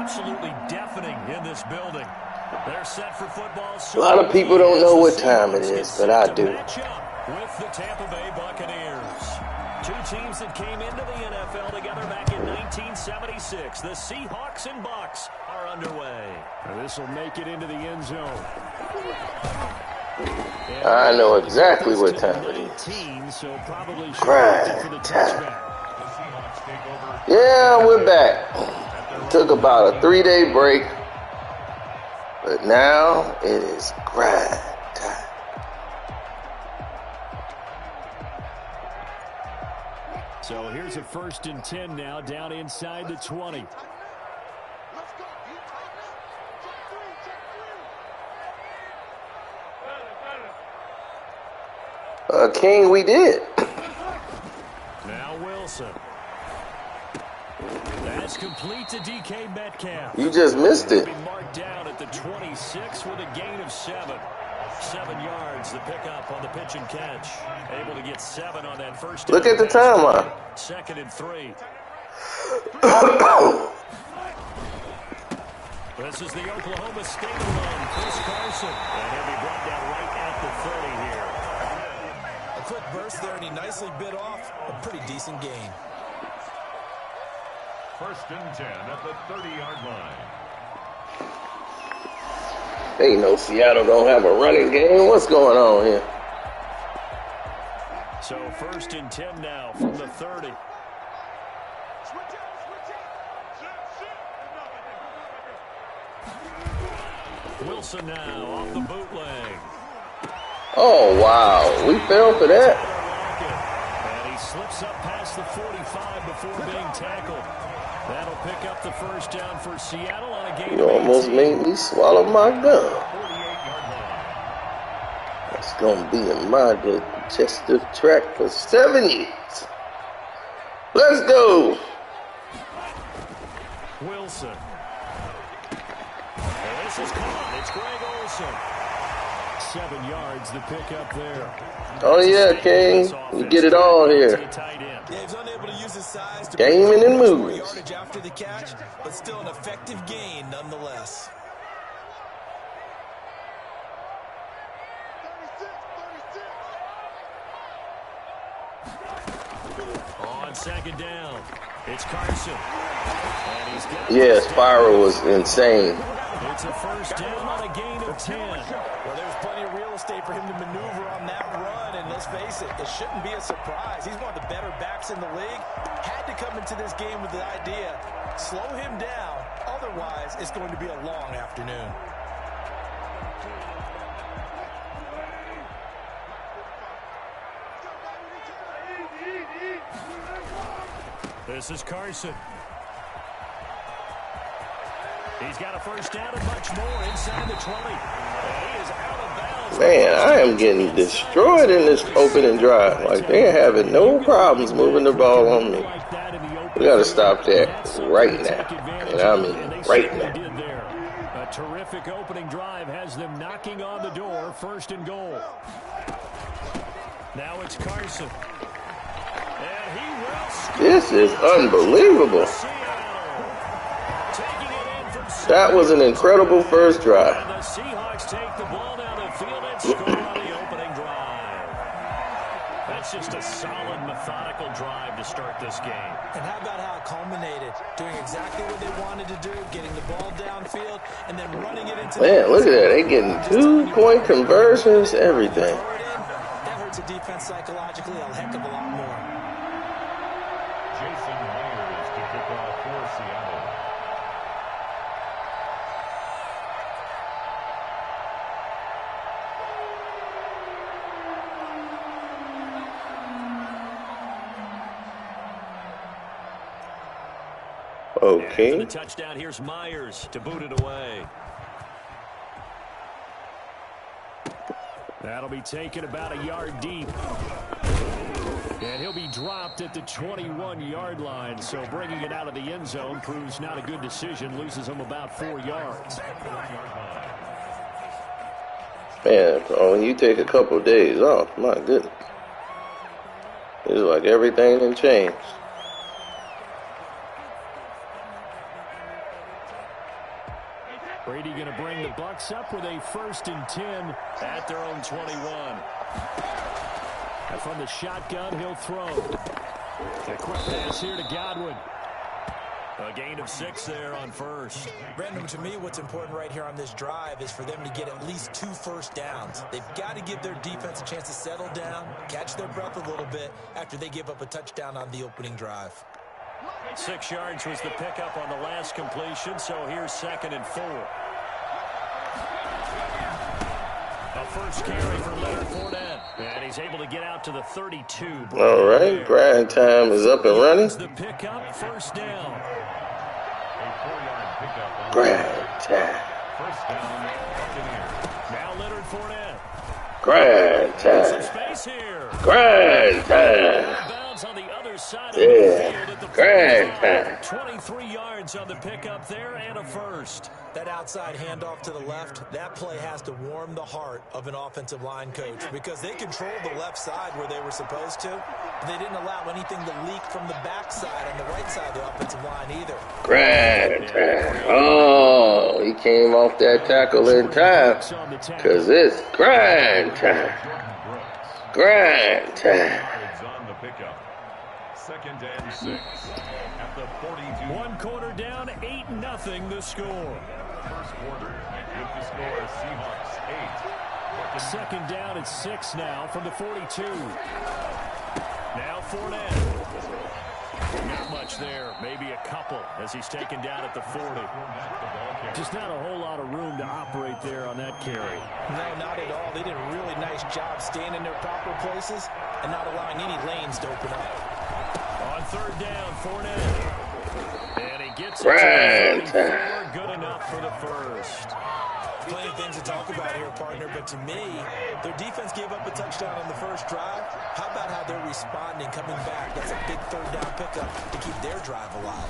absolutely deafening in this building. They're set for football. A lot of people don't know what time it is, but I do. With the Tampa Bay Buccaneers. Two teams that came into the NFL together back in 1976. The Seahawks and Bucs are underway. This will make it into the end zone. I know exactly what time it is. Grind time. Yeah, we're back. Took about a 3-day break, but now it is grind time. So here's a 1st and 10 now, down inside the 20. King, we did. Now Wilson. That's complete to DK Metcalf. You just missed it. Marked down at the 26 with a gain of 7. 7 yards, the pickup on the pitch and catch. Able to get 7 on that first. Look at the timeline. 2nd and 3. This is the Oklahoma State run. Chris Carson. And he'll be brought down right at the 30 here. A quick burst there, and he nicely bit off a pretty decent gain. 1st and 10 at the 30-yard line. Ain't no Seattle don't have a running game. What's going on here? So 1st and 10 now from the 30. Wilson now off the bootleg. Oh, wow. We fell for that. And he slips up past the 45 before being tackled. That'll pick up the 1st down for Seattle on a game. You almost made me swallow my gum. That's going to be in my digestive tract for 7 years. Let's go. Wilson. And this is caught. It's Greg Olsen. 7 yards the pickup there. Oh, yeah, King. You get it all here. Yeah, he's unable to use his size to gaming and moves. Yardage after the catch, but still an effective gain nonetheless. On 2nd down, it's Carson. And he's got yeah, Spiral was insane. It's a 1st down on a gain of 10. Well, there's plenty of real estate for him to maneuver on that run, and let's face it, it shouldn't be a surprise. He's one of the better backs in the league. Had to come into this game with the idea, slow him down, otherwise it's going to be a long afternoon. This is Carson. He's got a 1st down and much more inside the 20. He is out of bounds. Man, I am getting destroyed in this opening drive. Like, they're having no problems moving the ball on me. We got to stop that right now. And I mean right now. A terrific opening drive has them knocking on the door. 1st and goal. Now it's Carson. And he will score. This is unbelievable. That was an incredible first drive. The Seahawks take the ball down the field and score on the opening drive. That's just a solid, methodical drive to start this game. And how about how it culminated? Doing exactly what they wanted to do, getting the ball downfield, and then running it into Man, look at that. They getting 2-point conversions, everything. That hurts a defense psychologically a heck of a lot more. Jason Myers to kick off for Seattle. Okay. For the touchdown, here's Myers to boot it away. That'll be taken about a yard deep. And he'll be dropped at the 21-yard line. So bringing it out of the end zone proves not a good decision. Loses him about 4 yards. Man, when you take a couple of days off, my goodness. It's like everything can change. Brady going to bring the Bucs up with a 1st and 10 at their own 21. And from the shotgun, he'll throw. A quick pass here to Godwin. A gain of 6 there on 1st. Brandon, to me, what's important right here on this drive is for them to get at least 2 first downs. They've got to give their defense a chance to settle down, catch their breath a little bit after they give up a touchdown on the opening drive. 6 yards was the pickup on the last completion, so here's 2nd and 4. A first carry for Leonard Fournette, and he's able to get out to the 32. All right, grind time is up and running. The pickup, 1st down. Grind time. First down, Buccaneers. Now Leonard Fournette. Grind Some time. space here. Grind time. Bounds on the other side of Yeah. the field at the Grind 45. time. 23 yards on the pickup there and a 1st. That outside handoff to the left, that play has to warm the heart of an offensive line coach because they controlled the left side where they were supposed to. But they didn't allow anything to leak from the backside on the right side of the offensive line either. Grind time. Oh, he came off that tackle in time because it's grind time. Grind time. Yards on the pickup. 2nd and 6 at the 42. 1 quarter down, 8-0 the score. First quarter with the score Seahawks 8. 2nd down at 6 now from the 42. Now Fournette. Not much there, maybe a couple as he's taken down at the 40. Just not a whole lot of room to operate there on that carry. No, not at all. They did a really nice job staying in their proper places and not allowing any lanes to open up. On 3rd down, Fournette. And he gets it Grind to the time. 34, good enough for the 1st. Plenty of things to talk about here, partner, but to me, their defense gave up a touchdown on the 1st drive. How about how they're responding, coming back? That's a big 3rd down pickup to keep their drive alive.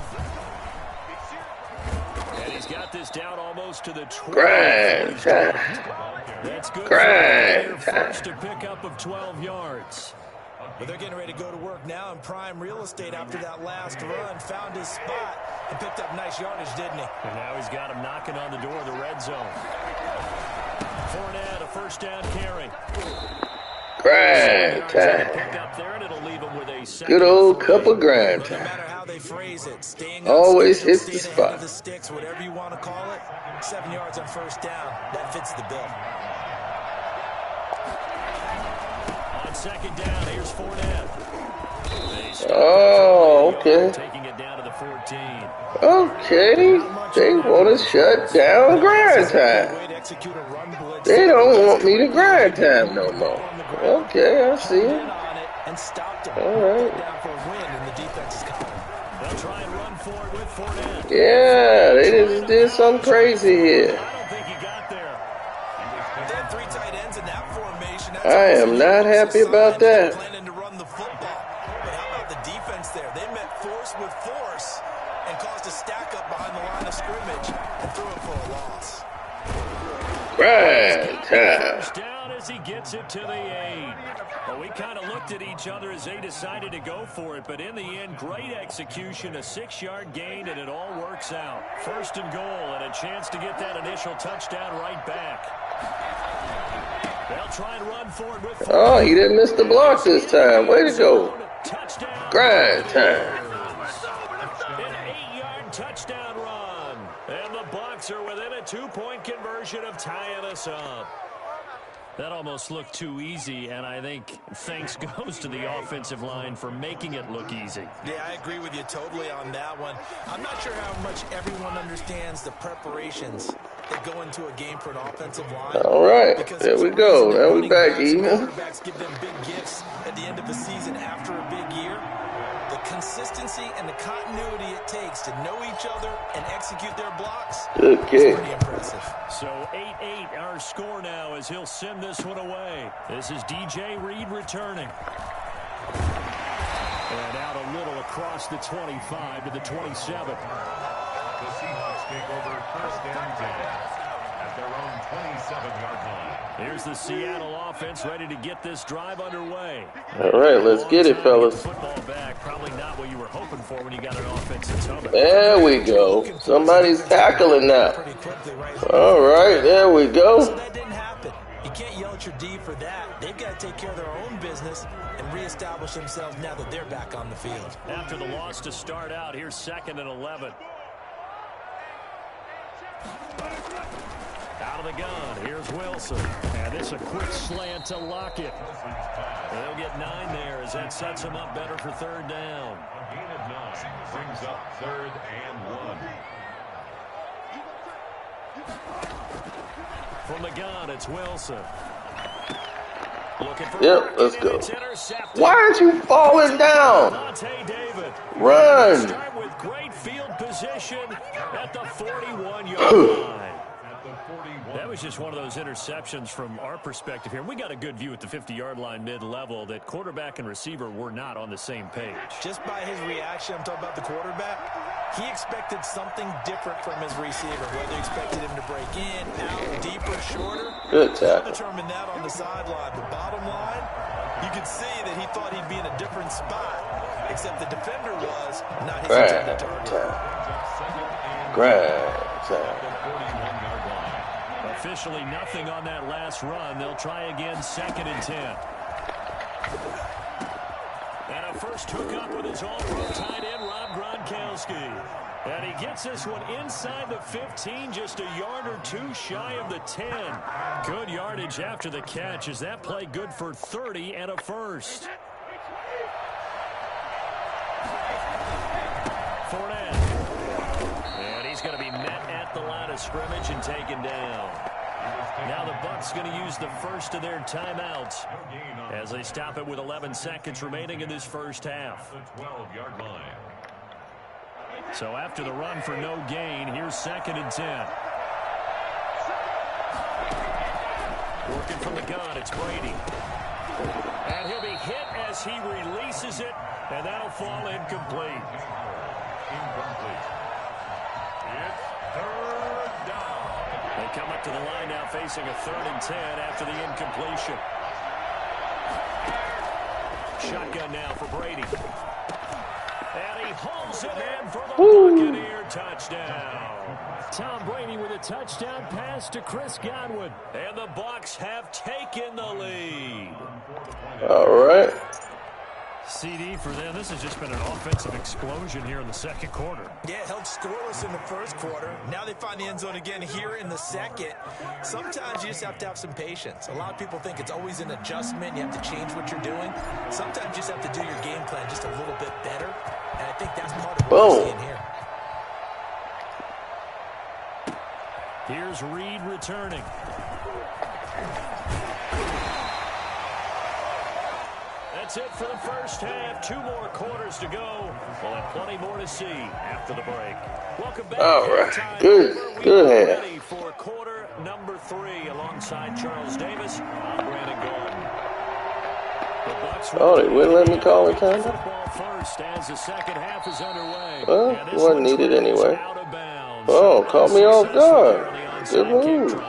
And he's got this down almost to the 20. Grind time. That's good. Grind For time. first a pickup of 12 yards. But they're getting ready to go to work now in prime real estate after that last run. Found his spot and picked up nice yardage, didn't he? And now he's got him knocking on the door of the red zone. Fournette, a 1st down carry. Grind time. Pick up there, and it'll leave him with a 2nd Good old and cup 3. of grind No time. matter how they phrase it, staying Always schedule, hits the staying ahead spot. of the sticks, whatever you want to call it. 7 yards on 1st down. That fits the bill. On 2nd down, here's Fournette. Oh, okay. Taking it down to the 14. Okay. They want to shut down grind time. Way to execute a run blitz. They don't want me to grind time no more. Okay, I see In it. on it and stopped him. All right. Put down for a win in the defense's column. They'll try and run for it with Fournette. Yeah, they just did something crazy here. I don't think he got there. They had 3 tight ends in that formation. That's I am also not happy about that. planning to run the football. But how about the defense there? They met force with force and caused a stack up behind the line of scrimmage and threw it for a loss. Grind time. First down as he gets it to the 8. Well, we kind of looked at each other as they decided to go for it, but in the end, great execution, a 6-yard gain, and it all works out. 1st and goal, and a chance to get that initial touchdown right back. They'll try and run for it with Oh, he didn't miss the block this time. Way to go. touchdown. Grind time. An 8-yard touchdown run. And the Bucs are within a 2-point conversion of tying us up. That almost looked too easy, and I think thanks goes to the offensive line for making it look easy. Yeah, I agree with you totally on that one. I'm not sure how much everyone understands the preparations that go into a game for an offensive line. All right, Because there we there's a go. reason that Now we running back backs and even. quarterbacks give them big gifts at the end of the season after a big year. The consistency and the continuity it takes to know each other and execute their blocks Good is kick. pretty impressive. So 8-8 our score now as he'll send this one away. This is DJ Reed returning. And out a little across the 25 to the 27. The Seahawks take over 1st and 10 at at their own 27-yard line. Here's the Seattle offense ready to get this drive underway. All right, let's get it, fellas. Football back, probably not what you were hoping for when you got an offense that's humming. There we go. Somebody's tackling now. All right, there we go. So that didn't happen. You can't yell at your D for that. They've got to take care of their own business and reestablish themselves now that they're back on the field. After the loss to start out, here's 2nd and 11. Out of the gun, here's Wilson. And this a quick slant to Lockett. They'll get 9 there as that sets them up better for 3rd down. A gain of 9 brings up 3rd and 1. From the gun, it's Wilson. Looking for let's go. Why aren't you falling down? David. Run. Start with great field position at the 41-yard line. That was just one of those interceptions from our perspective here. We got a good view at the 50-yard line mid-level that quarterback and receiver were not on the same page. Just by his reaction, I'm talking about the quarterback, he expected something different from his receiver, whether he expected him to break in, out, deeper, shorter. Good tackle. Determined that on the sideline. The bottom line, you could see that he thought he'd be in a different spot, except the defender was not his intended target. Officially nothing on that last run. They'll try again, 2nd and 10. And a first hookup with his all-pro tight end, Rob Gronkowski. And he gets this one inside the 15, just a yard or 2 shy of the 10. Good yardage after the catch. Is that play good for 30 and a first? Fournette. And he's going to be met at the line of scrimmage and taken down. Now the Bucs going to use the first of their timeouts as they stop it with 11 seconds remaining in this first half. The 12-yard line. So after the run for no gain, here's 2nd and 10. Working from the gun, it's Brady. And he'll be hit as he releases it, and that'll fall incomplete. Incomplete. It's 3rd down. They come up to the line now facing a 3rd and 10 after the incompletion. Shotgun now for Brady. And he holds it in for the Buccaneer touchdown. Tom Brady with a touchdown pass to Chris Godwin. And the Bucs have taken the lead. All right. CD for them. This has just been an offensive explosion here in the 2nd quarter. Yeah, held scoreless in the 1st quarter. Now they find the end zone again here in the 2nd. Sometimes you just have to have some patience. A lot of people think it's always an adjustment. You have to change what you're doing. Sometimes you just have to do your game plan just a little bit better. And I think that's part of what we're seeing here. Here's Reed returning. That's it for the first half. 2 more quarters to go. We'll have plenty more to see after the break. Welcome back. All right. Good half. Ready for quarter number 3 alongside Charles Davis. I'm Brandon Gordon. Oh, they wouldn't let me call it time? First as the 2nd half is underway. Well, it wasn't needed anyway. Oh, caught me off guard. Good move.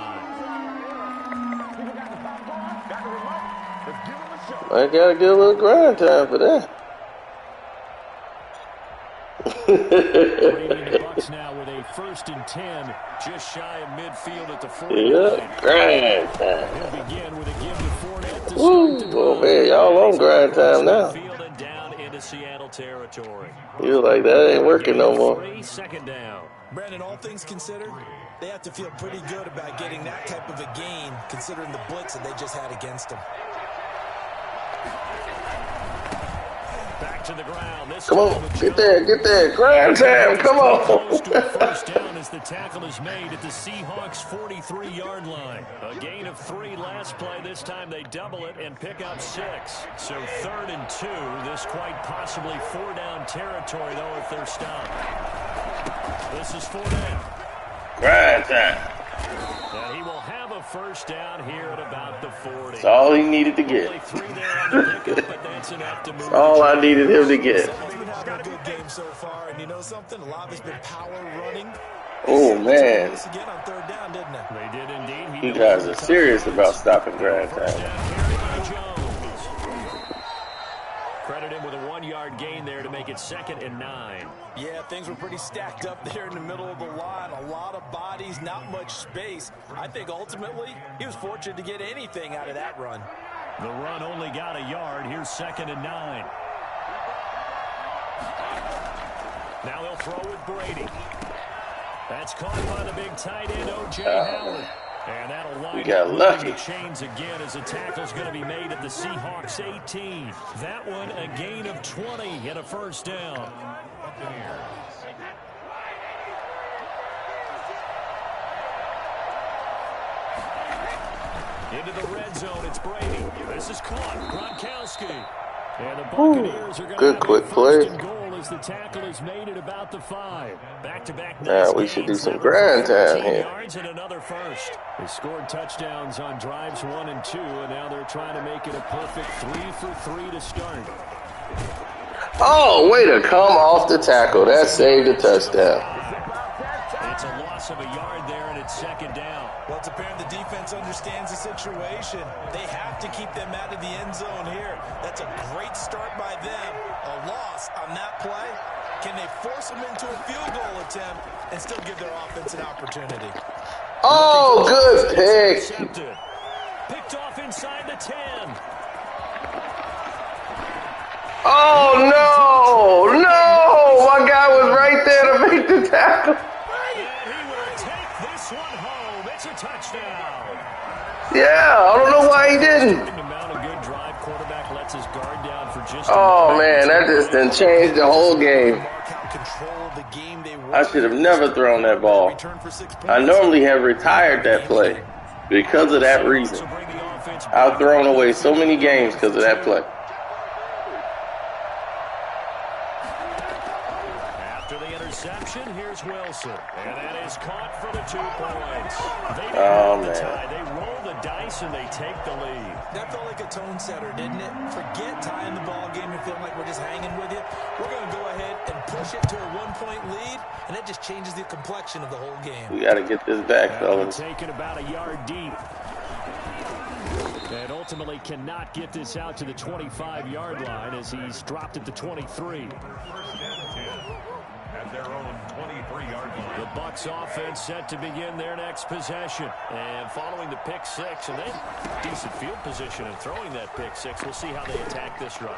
I gotta get a little grind time for that. The Bucs now with a 1st and 10, just shy of midfield at the 40. Yeah, grind time. He'll begin with a give to Fournette to Woo! start Oh man, y'all on grind time now. field and down into Seattle territory. You're like, that ain't working no more. 2nd down. Brandon, all things considered, they have to feel pretty good about getting that type of a gain, considering the blitz that they just had against them. Back to the ground. This Come on, get there, grind time, come on. Close to a first down as the tackle is made at the Seahawks' 43-yard line. A gain of 3 last play. This time they double it and pick up 6. So 3rd and 2. This quite possibly 4-down territory, though, if they're stopped. This is Fournette. Grind time. And he will have a first down here at about the 40. That's all he needed to get. Only 3 there on the pickup, but that's enough to move. That's all I needed him to get. He's been having a good game so far, and you know something? A lot of it's been power running. Oh, man. Again on third down, didn't it? They did indeed. You guys are serious about stopping grind time. Credit him with a 1-yard gain there to make it 2nd and 9. Yeah, things were pretty stacked up there in the middle of the line. A lot of bodies, not much space. I think ultimately he was fortunate to get anything out of that run. The run only got a yard. Here's 2nd and 9. Now he'll throw with Brady. That's caught by the big tight end, O.J. Howard. And that'll wind up moving the chains again as a tackle's going to be made at the Seahawks 18. That one a gain of 20 and a first down. Into the red zone, it's Brady. This is caught. Gronkowski. And the Buccaneers are going good quick play. As the tackle is made at about the 5. Back-to-back. Now we should do some grind time here. Yards and another first. They scored touchdowns on drives 1 and 2, and now they're trying to make it a perfect 3 for 3 to start. Oh, way to come off the tackle. That saved a touchdown. It's a loss of a yard there, and it's 2nd down. Well, it's apparent the defense understands the situation. They have to keep them out of the end zone here. That's a great start by them. A loss on that play. Can they force them into a field goal attempt and still give their offense an opportunity? Oh, good pick. Picked off inside the 10. Oh, no. No. My guy was right there to make the tackle. And he will take this one home. It's a touchdown. Yeah, I don't know why he didn't. Oh, man, that just didn't change the whole game. I should have never thrown that ball. I normally have retired that play because of that reason. I've thrown away so many games because of that play. After the interception, here's Wilson. And that is caught for the 2 points. Oh, man. They roll the dice and they take the lead. That felt like a tone setter, didn't it? Forget tying the ball game and feeling like we're just hanging with you. We're going to go ahead and push it to a 1-point lead, and that just changes the complexion of the whole game. We got to get this back, fellas. Taken about a yard deep. And ultimately cannot get this out to the 25-yard line as he's dropped at the 23. At their own 23-yard line. The Bucs offense set to begin their next possession. And following the pick 6, and they decent field position and throwing that pick 6, we'll see how they attack this run.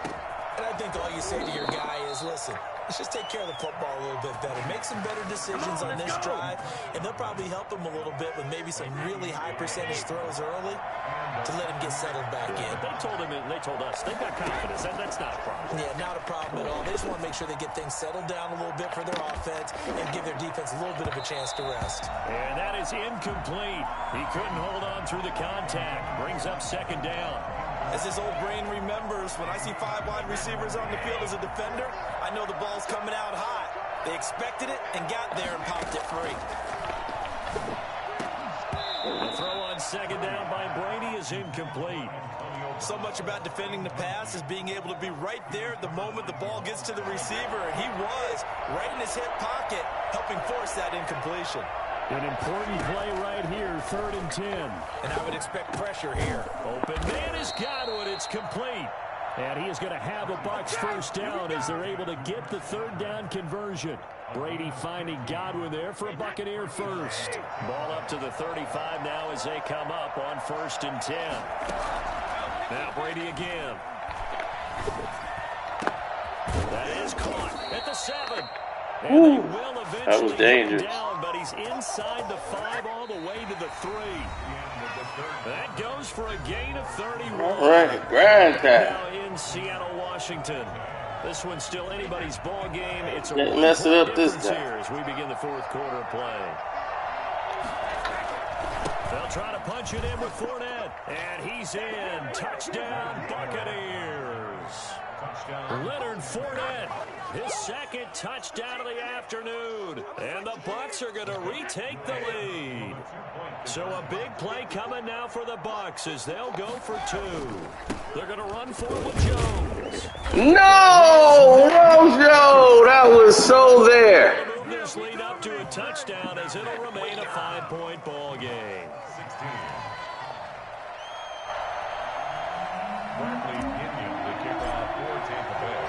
And I think all you say to your guy is, listen, let's just take care of the football a little bit better. Make some better decisions on this drive, and they'll probably help him a little bit with maybe some really high percentage throws early to let him get settled back in. They told us they've got confidence. That's not a problem. Yeah, not a problem at all. They just want to make sure they get things settled down a little bit for their offense and give their defense a little bit of a chance to rest. And that is incomplete. He couldn't hold on through the contact. Brings up 2nd down. As this old brain remembers, when I see 5 wide receivers on the field as a defender, I know the ball's coming out hot. They expected it and got there and popped it free. The throw on 2nd down by Brady is incomplete. So much about defending the pass is being able to be right there at the moment the ball gets to the receiver. And he was right in his hip pocket, helping force that incompletion. An important play right here, 3rd and 10. And I would expect pressure here. Open man is Godwin. It's complete. And he is going to have a Bucs first down as they're able to get the 3rd down conversion. Brady finding Godwin there for a Buccaneer first. Ball up to the 35 now as they come up on 1st and 10. Now Brady again. That is caught at the 7. And they will eventually that was dangerous. Down, but he's inside the 5 all the way to the 3. That goes for a gain of 31. All right, grind time. Now in Seattle, Washington. This one's still anybody's ball game. It's a mess it up this time. Here as we begin the 4th quarter of play. They'll try to punch it in with Fournette. And he's in. Touchdown, Buccaneers. Leonard Fournette, his 2nd touchdown of the afternoon. And the Bucs are going to retake the lead. So a big play coming now for the Bucs as they'll go for 2. They're going to run for it with Jones. No, Rojo, that was so there. Move this lead up up to a touchdown as it'll remain a 5-point ball game. 16. Bradley Pinion, the kickoff for Tampa Bay.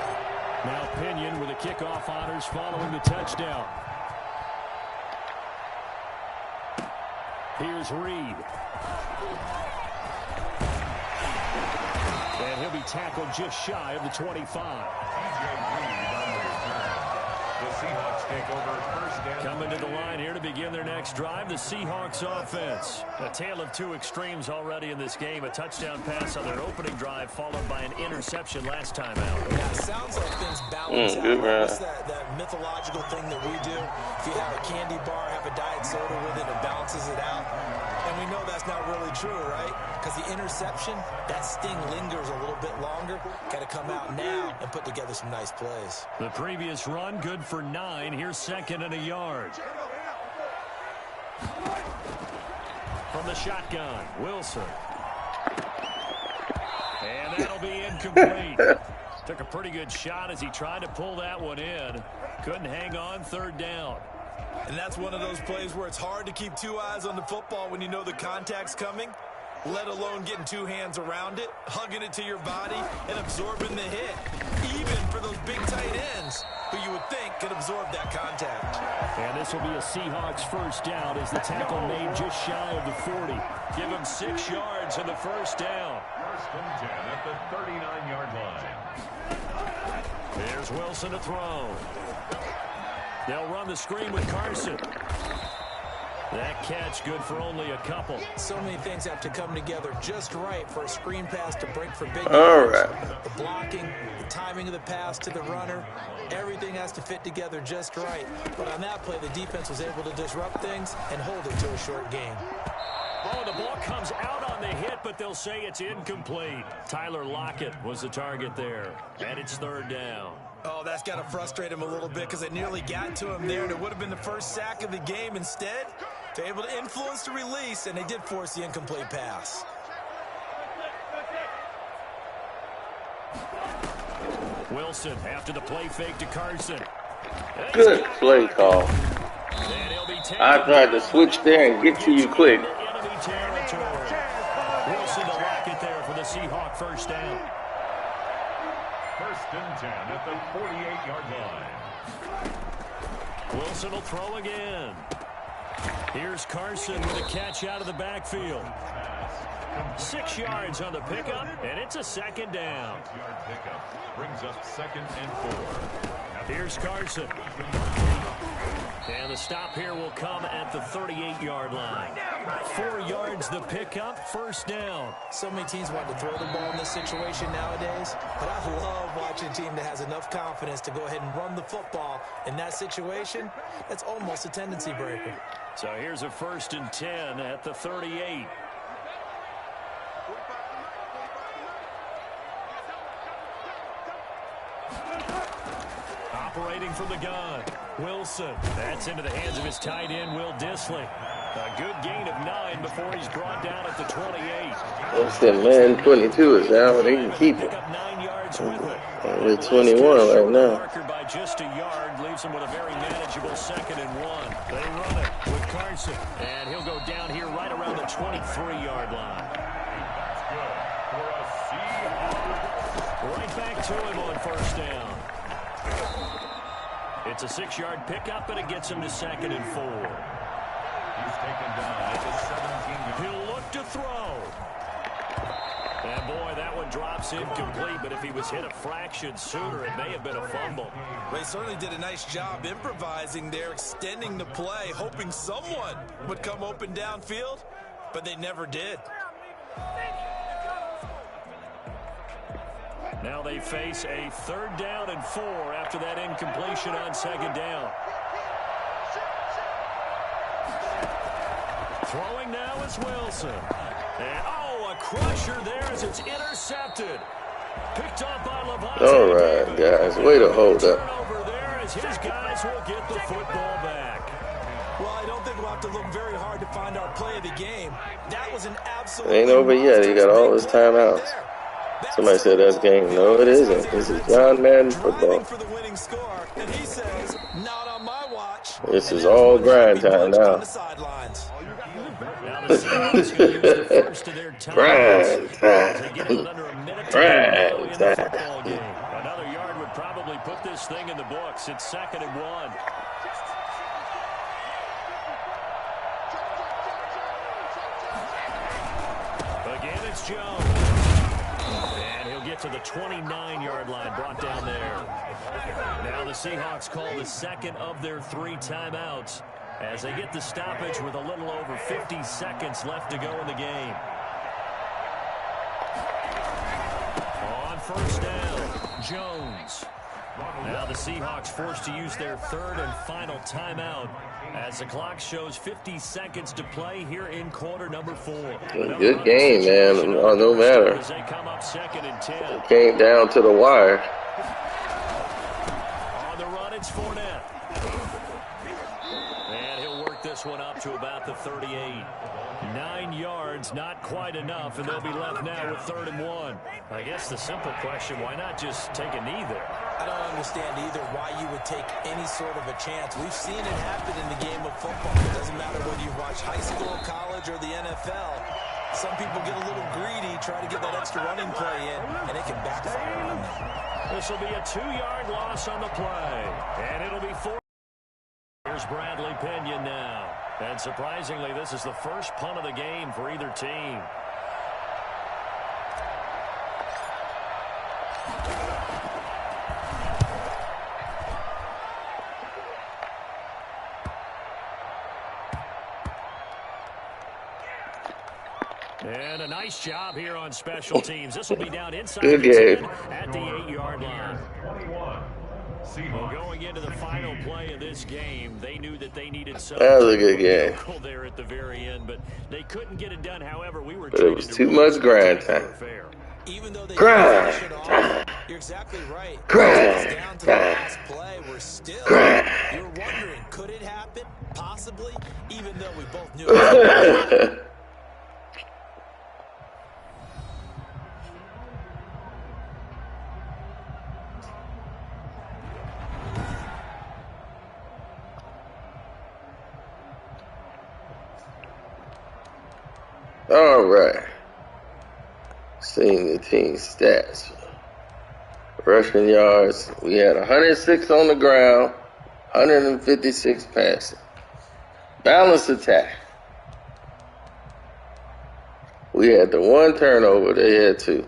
Now Pinion with the kickoff honors following the touchdown. Here's Reed. And he'll be tackled just shy of the 25. The Seahawks take over first down. Coming to the line here to begin their next drive, the Seahawks offense. A tale of two extremes already in this game. A touchdown pass on their opening drive, followed by an interception last time out. Yeah, it sounds like things balance out. What's that mythological thing that we do? If you have a candy bar, have a diet soda with it, it balances it out. And we know that's not really true, right? Because the interception, that sting lingers a little bit longer. Got to come out now and put together some nice plays. The previous run, good for 9. Here's second and a yard. From the shotgun, Wilson. And that'll be incomplete. Took a pretty good shot as he tried to pull that one in. Couldn't hang on, third down. And that's one of those plays where it's hard to keep two eyes on the football when you know the contact's coming, let alone getting two hands around it, hugging it to your body, and absorbing the hit, even for those big tight ends who you would think could absorb that contact. And this will be a Seahawks first down as the tackle made just shy of the 40. Give him 6 yards in the first down. First and 10 at the 39-yard line. There's Wilson to throw. They'll run the screen with Carson. That catch good for only a couple. So many things have to come together just right for a screen pass to break for big. All right. The blocking, the timing of the pass to the runner, everything has to fit together just right. But on that play, the defense was able to disrupt things and hold it to a short game. Oh, the ball comes out on the hit, but they'll say it's incomplete. Tyler Lockett was the target there, and it's third down. Oh, that's got to frustrate him a little bit because it nearly got to him there, and it would have been the first sack of the game. Instead, they're able to influence the release, and they did force the incomplete pass. Wilson after the play fake to Carson. Good play call. I tried to switch there and get to you quick. Wilson to Lockett there for the Seahawk first down. First and 10 at the 48-yard line. Wilson will throw again. Here's Carson with a catch out of the backfield. 6 yards on the pickup, and it's a second down. 6-yard pickup brings up second and 4. Here's Carson. And the stop here will come at the 38-yard line. 4 yards the pickup, first down. So many teams want to throw the ball in this situation nowadays, but I love watching a team that has enough confidence to go ahead and run the football. In that situation, that's almost a tendency breaker. So here's a first and 10 at the 38. Operating from the gun, Wilson. That's into the hands of his tight end, Will Dissly. A good gain of 9 before he's brought down at the 28. Wilson, man, 22 is out, but he can keep it. Pick up 9 yards with it. We're 21 right now. Marker by just a yard leaves him with a very manageable second and 1. They run it with Carson, and he'll go down here right around the 23-yard line. That's good for a Seahawks. Right back to him on first down. It's a 6-yard pickup, and it gets him to second and 4. He's taken down at the 17-yard. He'll look to throw. And boy, that one drops incomplete, but if he was hit a fraction sooner, it may have been a fumble. They certainly did a nice job improvising there, extending the play, hoping someone would come open downfield, but they never did. Now they face a 3rd down and 4 after that incompletion on 2nd down. Throwing now is Wilson. And, a crusher there as it's intercepted. Picked off by Levante. All right, guys, way to hold up. Turnover there as his guys will get the football back. Well, I don't think we'll have to look very hard to find our play of the game. That was an absolute. It ain't over yet. He got all his timeouts. Somebody said that's game. No, it isn't. This is John Madden football. For the winning score, and he says, not on my watch. This is all grind time now. Now the Seahawks going to use the first of their timeouts as they get it under a minute to go in the football game. Another yard would probably put this thing in the books. It's 2nd and 1. Again, it's Jones. And he'll get to the 29-yard line, brought down there. Now the Seahawks call the second of their 3 timeouts as they get the stoppage with a little over 50 seconds left to go in the game. On first down, Jones. Now the Seahawks forced to use their 3rd and final timeout as the clock shows 50 seconds to play here in quarter number 4. Good game, man. No matter. As they come up 2nd and 10. It came down to the wire. On the run, it's Fournette. And he'll work this one up to about the 38. 9 yards, not quite enough, and they'll be left now with 3rd and 1. I guess the simple question, why not just take a knee there? I don't understand either why you would take any sort of a chance. We've seen it happen in the game of football. It doesn't matter whether you watch high school, college, or the NFL. Some people get a little greedy, try to get that extra running play in, and it can backfire on them. This will be a 2-yard loss on the play, and it'll be 4. Here's Bradley Pinion now. And surprisingly, this is the first punt of the game for either team. And a nice job here on special teams. This will be down inside the 10 at the 8-yard line. 21. Well, going into the final play of this game, they knew that they needed something. That was a good game. There at the very end, but they couldn't get it done. However, we were. But it was too much grind time. Even though they grind time. You're exactly right. Grind down to the last play. We're still. You're wondering, could it happen? Possibly. Even though we both knew it. All right. Seeing the team stats. Rushing yards, we had 106 on the ground, 156 passing. Balanced attack. We had the 1 turnover, they had 2.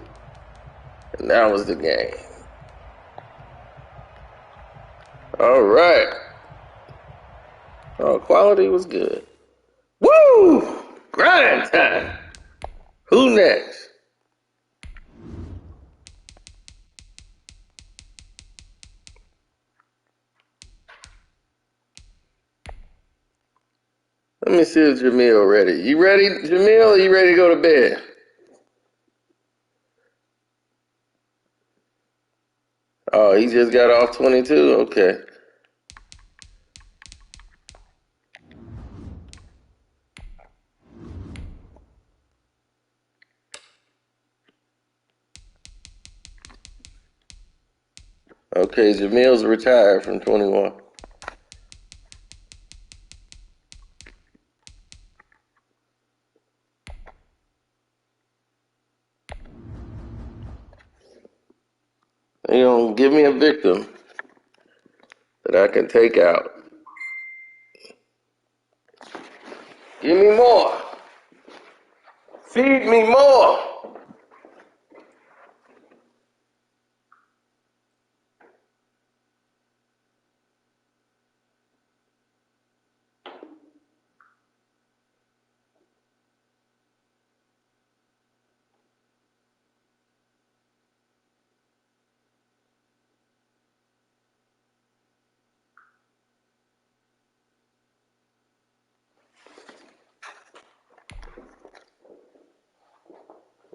And that was the game. All right. Oh, quality was good. Woo! Grind time. Who next? Let me see if Jamil ready. You ready, Jamil? Or you ready to go to bed? Oh, he just got off 22? Okay. Okay, Jamil's retired from 21. You know, give me a victim that I can take out. Give me more. Feed me more.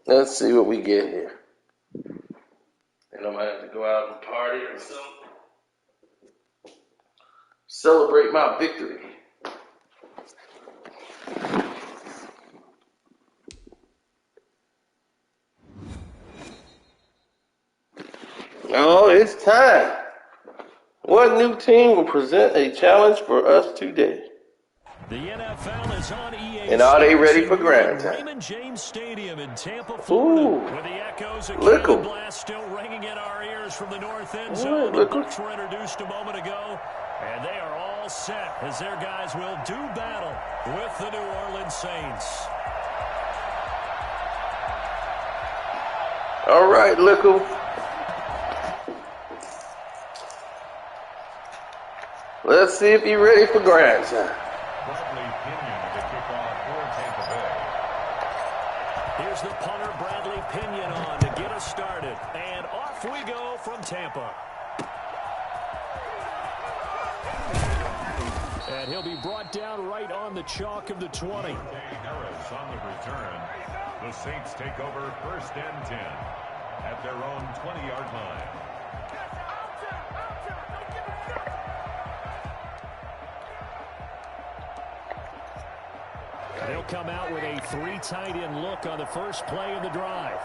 Let's see what we get here. And I might have to go out and party or something. Celebrate my victory. Oh, it's time. What What new team will present a challenge for us today? The NFL is on EA. And are they ready for grind time? Raymond James Stadium in Tampa, Florida. Ooh. With the echoes of Look cannon 'em. blast still ringing in our ears from the north end All zone. right, The look 'em. Bucs were introduced a moment ago, and they are all set as their guys will do battle with the New Orleans Saints. All right, look 'em. Let's see if you're ready for grind time. Bradley Pinion to kick off for Tampa Bay. Here's the punter, Bradley Pinion, on to get us started. And off we go from Tampa. And he'll be brought down right on the chalk of the 20. Harris on the return. The Saints take over 1st and 10 at their own 20-yard line. They'll come out with a 3 tight end look on the first play of the drive.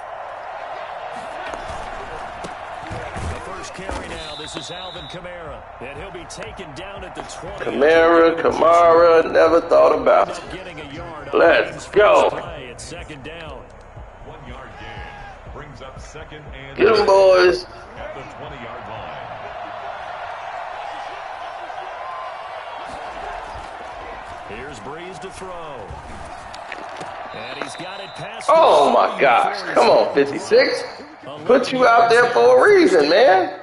The first carry now. This is Alvin Kamara. And he'll be taken down at the 20. Kamara, never thought about it. Getting a yard. Let's go. Play at 2nd down. 1-yard gain brings up 2nd and Get them, boys. at the 20-yard line. Here's Breeze to throw. And he's got it past. Oh, my gosh. Come on, 56. Put you out there for a reason, man.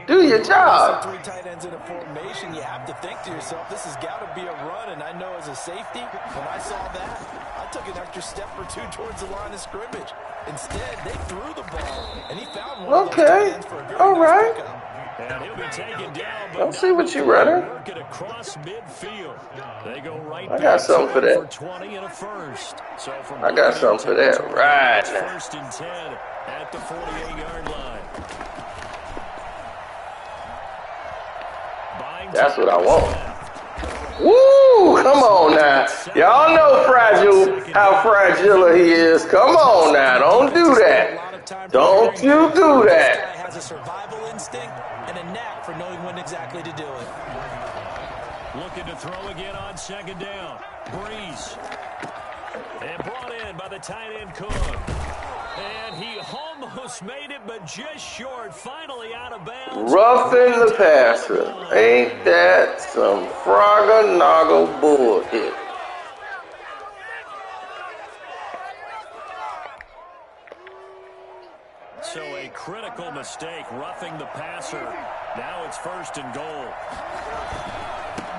Do your job. 3 tight ends in a formation, you have to think to yourself, this has got to be a run. And I know as a safety, when I saw that, I took an extra step or 2 towards the line of scrimmage. Instead, they threw the ball, and he found one. Okay. All right. And he'll be taken down. I'll see what you running. Working across midfield. They go right. I got something for that. For 20 and a first. So from I got something for that right now. 1st and 10 at the 48-yard line. That's what I want. Woo! Come on now. Y'all know how fragile he is. Come on now. Don't do that. Don't you do that. This guy has a survival instinct and a knack for knowing when exactly to do it. Looking to throw again on 2nd down. Breeze. And brought in by the tight end Cook. And he almost made it, but just short. Finally out of bounds. Roughing the passer. Ain't that some frogger-noggle bullshit? So a critical mistake, roughing the passer. Now it's 1st and goal.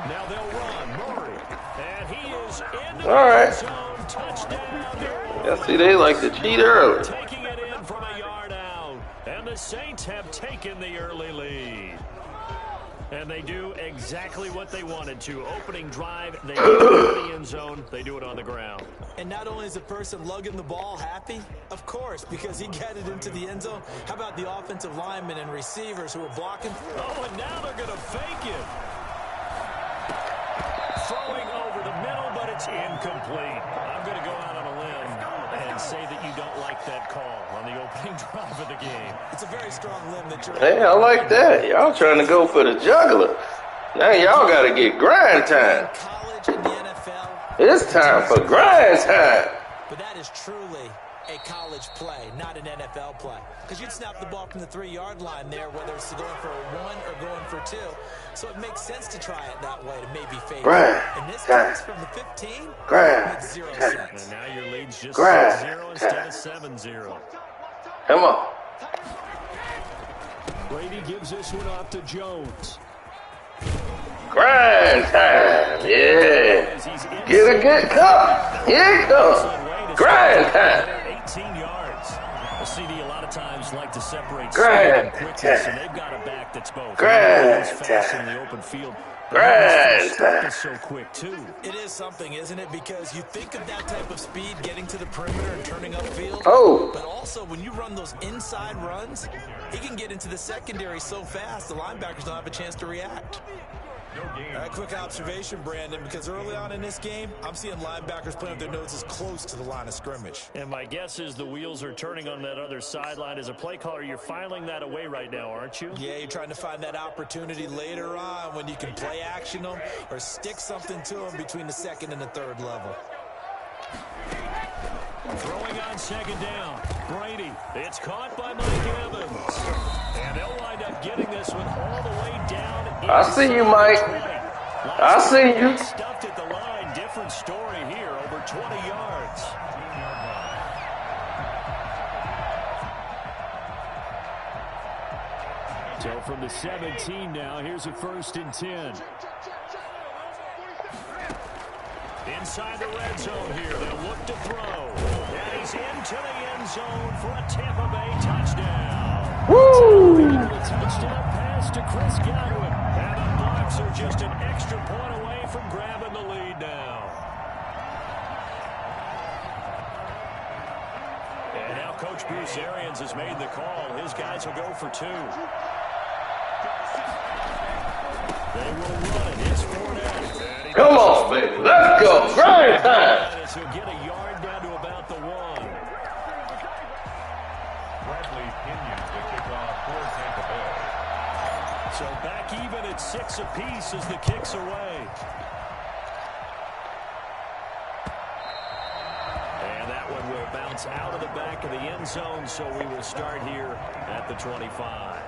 Now they'll run. Murray. And he is in the All zone. Touchdown. Yeah, see, they like to cheat early. Taking it in from a yard out. And the Saints have taken the early lead. And they do exactly what they wanted to. Opening drive, they do it in the end zone. They do it on the ground. And not only is the person lugging the ball happy, of course, because he got it into the end zone. How about the offensive linemen and receivers who are blocking? Oh, and now they're going to fake it. Throwing over the middle, but it's incomplete. I'm going to go out on a limb and say that you don't like that call on the opening drive of the game. It's a very strong limb that you're... Hey, I like that. Y'all trying to go for the juggler. Now y'all got to get grind time. College and the NFL. It's time for grind time. But that is truly a college play, not an NFL play. Because you'd snap the ball from the 3-yard line there, whether it's going for a 1 or going for 2. So it makes sense to try it that way to maybe fade. In this case, from the 15, makes 0 sense. And now your lead's just 6-0 instead of 7-0. Come on. Brady gives this one off to Jones. Grind time. Yeah. Get a good cup. Here it comes. Grind time. 18 yards. A CD a lot of times like to separate Grind speed and quickness, and they've got a back that's both. Grind Fast in the open field. Grind time. Is so quick too. It is something, isn't it? Because you think of that type of speed getting to the perimeter and turning upfield. Oh. But also when you run those inside runs, he can get into the secondary so fast the linebackers don't have a chance to react. A quick observation, Brandon, because early on in this game, I'm seeing linebackers playing with their noses close to the line of scrimmage. And my guess is the wheels are turning on that other sideline. As a play caller, you're filing that away right now, aren't you? Yeah, you're trying to find that opportunity later on when you can play action them or stick something to them between the second and the third level. Throwing on second down. Brady. It's caught by Mike Evans. And they'll wind up getting this one all the way down. I see you, Mike. I see you. Stuffed at the line. Different story here. Over 20 yards. So from the 17 now, here's a 1st and 10. Inside the red zone here, they'll look to throw. And he's into the end zone for a Tampa Bay touchdown. Woo! A touchdown pass to Chris Godwin. And the Bucs are just an extra point away from grabbing the lead now. And now Coach Bruce Arians has made the call. His guys will go for 2. They will run it. It's Fournette. Come on, baby. Let's go. Grind time. He'll get a yard down to about the 1. Bradley Pinion to kick off for Tampa Bay. So back even at 6 apiece as the kick's away. And that one will bounce out of the back of the end zone, so we will start here at the 25.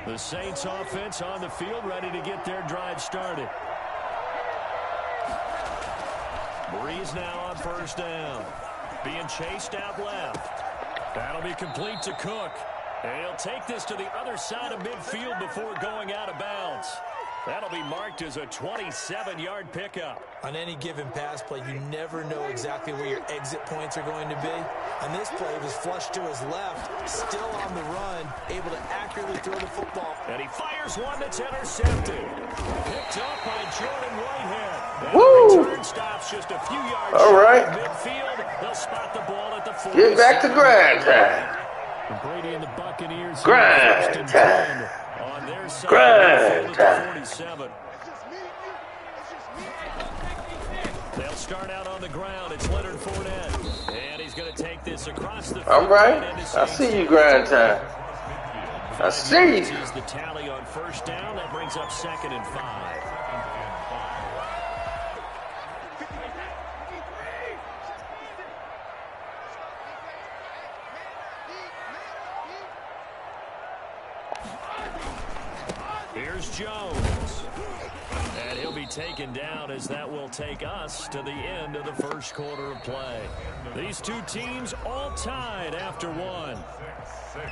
The Saints offense on the field, ready to get their drive started. Breeze now on 1st down. Being chased out left. That'll be complete to Cook. And he'll take this to the other side of midfield before going out of bounds. That'll be marked as a 27-yard pickup. On any given pass play, you never know exactly where your exit points are going to be. On this play, it was flushed to his left, still on the run, able to accurately throw the football. And he fires one that's intercepted. Picked up by Jordan Whitehead. And Woo! the return stops just a few yards All right. short of midfield. They'll spot the ball at the 40. Get back to grind time. Brady and the Buccaneers. Grind time. On their side, Grind time. 47. They'll start out on the ground. It's Leonard Fournette. And he's going to take this across the field. All right. I see you, grind time. I see you. Is the tally on 1st down. That brings up 2nd and 5. Here's Jones. And he'll be taken down as that will take us to the end of the 1st quarter of play. These two teams all tied after 1. 6.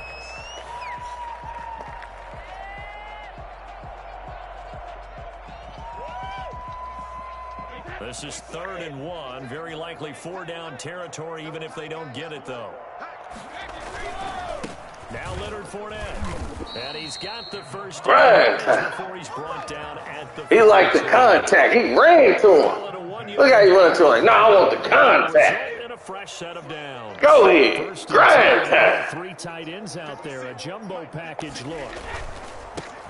This is 3rd and 1. Very likely 4-down territory, even if they don't get it, though. Now Leonard Fournette. And he's got the 1st down before he's brought down at the. He liked the contact. He ran to him. Look how he running to him. Like, no, I want the contact. And a fresh set of downs. Go ahead. Grind time. 3 tight ends out there. A jumbo package look.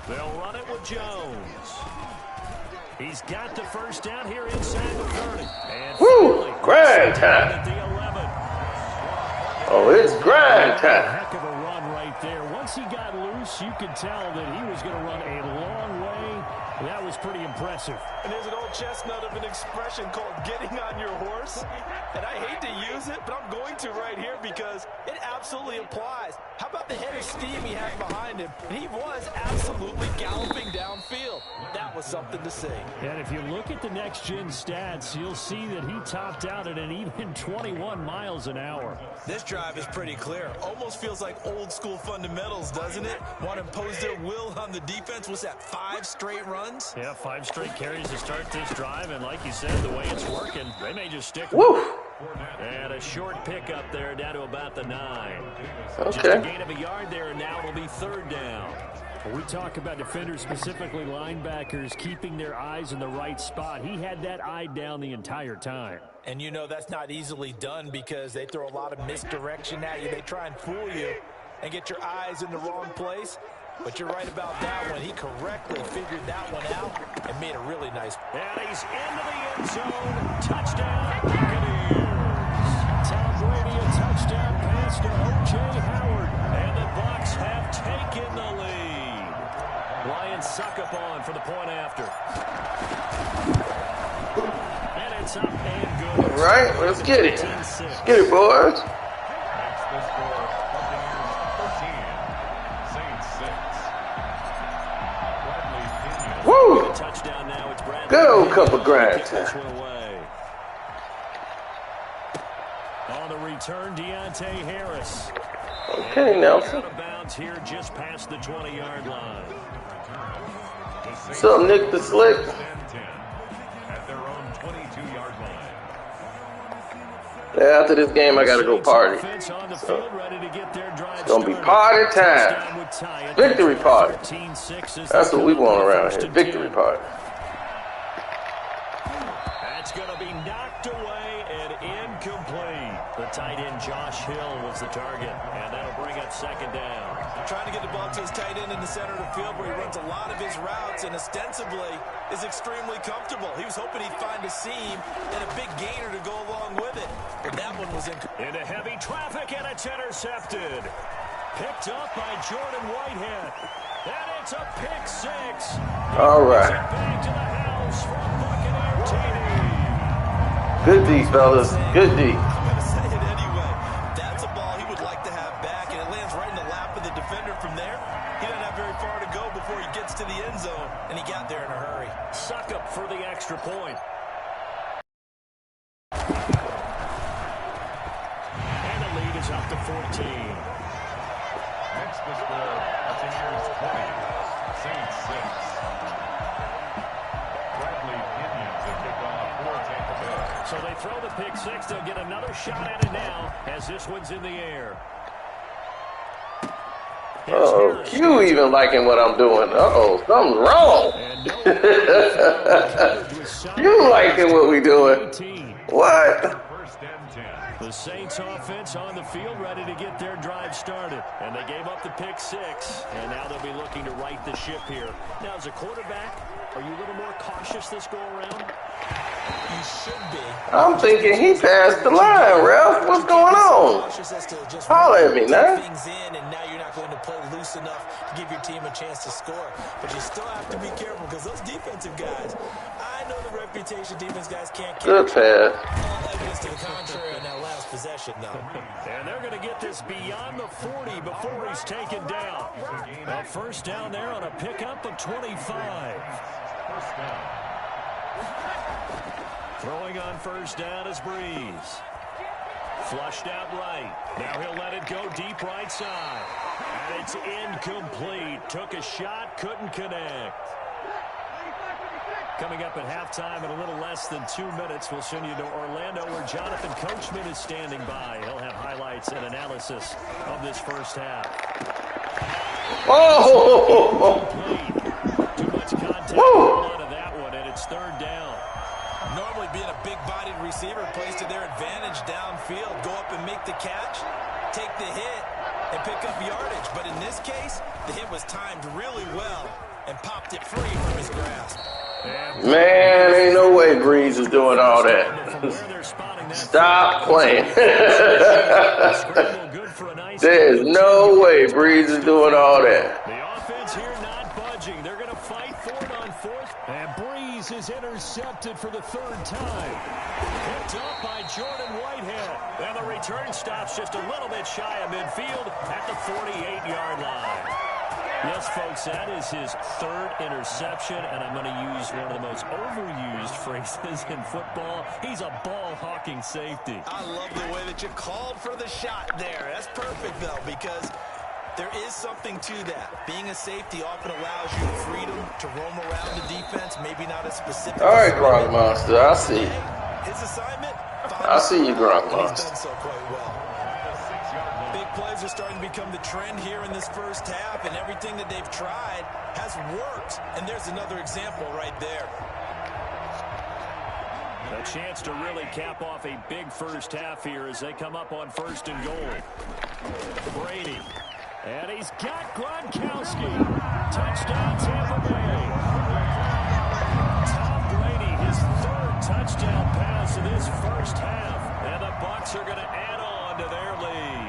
They'll run it with Jones. He's got the 1st down here inside the 30. And woo! Grind time. At the 11. Oh, it's grind time. Heck of a run right there. Once he got loose, you could tell that he was going to run a long way. That was pretty impressive. And there's an old chestnut of an expression called getting on your horse. And I hate to use it, but I'm going to right here because it absolutely applies. How about the head of steam he had behind him? And he was absolutely galloping downfield. That was something to see. And if you look at the next-gen stats, you'll see that he topped out at an even 21 miles an hour. This drive is pretty clear. Almost feels like old-school fundamentals, doesn't it? Want to impose their will on the defense. What's that, 5 straight runs? Yeah, 5 straight carries to start this drive. And like you said, the way it's working, they may just stick with woo! it. And a short pickup there down to about the 9. Okay. Just a gain of a yard there, and now it'll be 3rd down. When we talk about defenders, specifically linebackers, keeping their eyes in the right spot. He had that eye down the entire time. And you know that's not easily done because they throw a lot of misdirection at you. They try and fool you. and get your eyes in the wrong place. But you're right about that one. He correctly figured that one out and made a really nice. And he's into the end zone. Touchdown, Buccaneers. Tom Brady, a touchdown pass to O.J. Howard. And the Bucs have taken the lead. Ryan Succop on for the point after. And it's up and good. All right, let's get it. Let's get it, boys. Makes the score Buccaneers 13, Saints 6. Bradley Pinion. Woo! Touchdown now. It's Bradley. Good old cup of grind. On the return, Deontay Harris. Okay, Nelson. Out of bounds here just past the 20-yard line. What's up, Nick the Slick? At their own 22-yard line. Yeah, after this game, I gotta go party. So, it's gonna be party time. Victory party. That's what we want around here. Victory party. That's gonna be knocked away and incomplete. The tight end Josh Hill was the target, and that'll bring up second down. Trying to get the ball to his tight end in the center of the field where he runs a lot of his routes and ostensibly is extremely comfortable. He was hoping he'd find a seam and a big gainer to go along with it. But that one was into heavy traffic, and it's intercepted. Picked up by Jordan Whitehead. And it's a pick six. All right. Back to the house from Buccaneer TV. Good D, fellas. Good D. I'm going to say it anyway. That's a ball he would like to have back, and it lands right in the lap of the defender from there. He doesn't have very far to go before he gets to the end zone, and he got there in a hurry. Succop for the extra point. And the lead is up to 14. Next the score, Buccaneers 20, Saints 6. Bradley Pinion to kick off for Tampa Bay. So they throw the pick six. They'll get another shot at it now as this one's in the air. Uh-oh, Q even liking what I'm doing. Uh-oh, something's wrong. You liking what we doing. What? First and 10. The Saints offense on the field ready to get their drive started. And they gave up the pick six. And now they'll be looking to right the ship here. Now, as a quarterback, are you a little more cautious this go-around? You should be. I'm thinking he passed the line, Ralph. What's going on? Holler at me now. Things in, and now you're not going to play loose enough to give your team a chance to score. But you still have to be careful because those defensive guys, I know the reputation defense guys can't keep. Good pass. All evidence to the contrary on that last possession, though. And they're going to get this beyond the 40 before he's taken down. A first down there on a pickup of 25. First down. Throwing on first down is Breeze. Flushed out right. Now he'll let it go deep right side. And it's incomplete. Took a shot, couldn't connect. Coming up at halftime in a little less than 2 minutes, we'll send you to Orlando where Jonathan Coachman is standing by. He'll have highlights and analysis of this first half. Oh! Too much contact out of that one, and it's third down. Normally being a big-bodied receiver plays to their advantage downfield. Go up and make the catch, take the hit, and pick up yardage. But in this case, the hit was timed really well and popped it free from his grasp. Man, ain't no way Breeze is doing all that. Stop playing. There's no way Breeze is doing all that. The offense here not budging. They're going to fight for it on fourth. And Breeze is intercepted for the third time. Picked up by Jordan Whitehead. And the return stops just a little bit shy of midfield at the 48-yard line. Yes, folks, that is his third interception, and I'm going to use one of the most overused phrases in football. He's a ball-hawking safety. I love the way that you called for the shot there. That's perfect, though, because there is something to that. Being a safety often allows you the freedom to roam around the defense, maybe not as specific. All right, Gronk Monster, I see. His assignment? I see you, Gronk He's Monster. done so quite well. Big plays are starting to become the trend here in this first half, and everything that they've tried has worked. And there's another example right there. A chance to really cap off a big first half here as they come up on first and goal. Brady And he's got Gronkowski. Touchdown, Tampa Bay. Tom Brady, his third touchdown pass in this first half. And the Bucs are going to add on to their lead.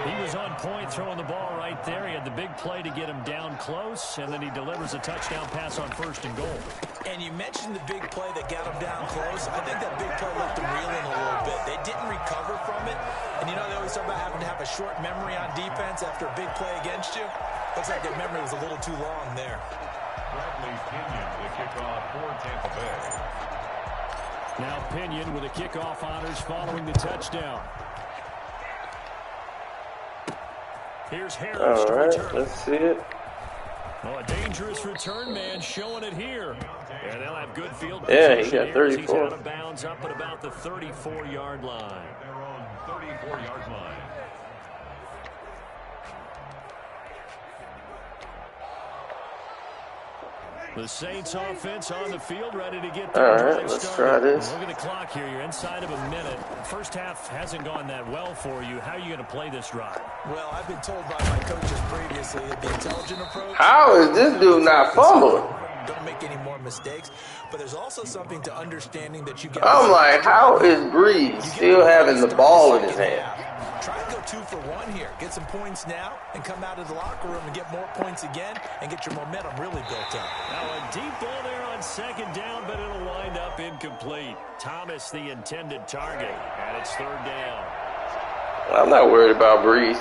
He was on point throwing the ball right there. He had the big play to get him down close, and then he delivers a touchdown pass on 1st and goal. And you mentioned the big play that got him down close. I think that big play left them reeling a little bit. They didn't recover from it. And, you know, they always talk about having to have a short memory on defense after a big play against you. Looks like their memory was a little too long there. Bradley Pinion with the kickoff for Tampa Bay. Now Pinion with the kickoff honors following the touchdown. Here's Harris to return. Let's see it. Oh, a dangerous return man showing it here. And they'll have good field position. Yeah, he got 34. He's out of bounds up at about the 34-yard line. Their own 34-yard line. The Saints offense on the field, ready to get their drive let's started. Try this. Look at the clock here. You're inside of a minute. First half hasn't gone that well for you. How are you going to play this drive? Well, I've been told by my coaches previously that the intelligent approach... How is this dude not fumbling? Don't make any more mistakes. But there's also something to understanding that you get... I'm like, how is Breeze still having the ball in his hand? Try to go 2 for 1 here. Get some points now and come out of the locker room and get more points again and get your momentum really built up. Now a deep ball there on 2nd down, but it'll wind up incomplete. Thomas the intended target, and it's 3rd down. I'm not worried about Breeze.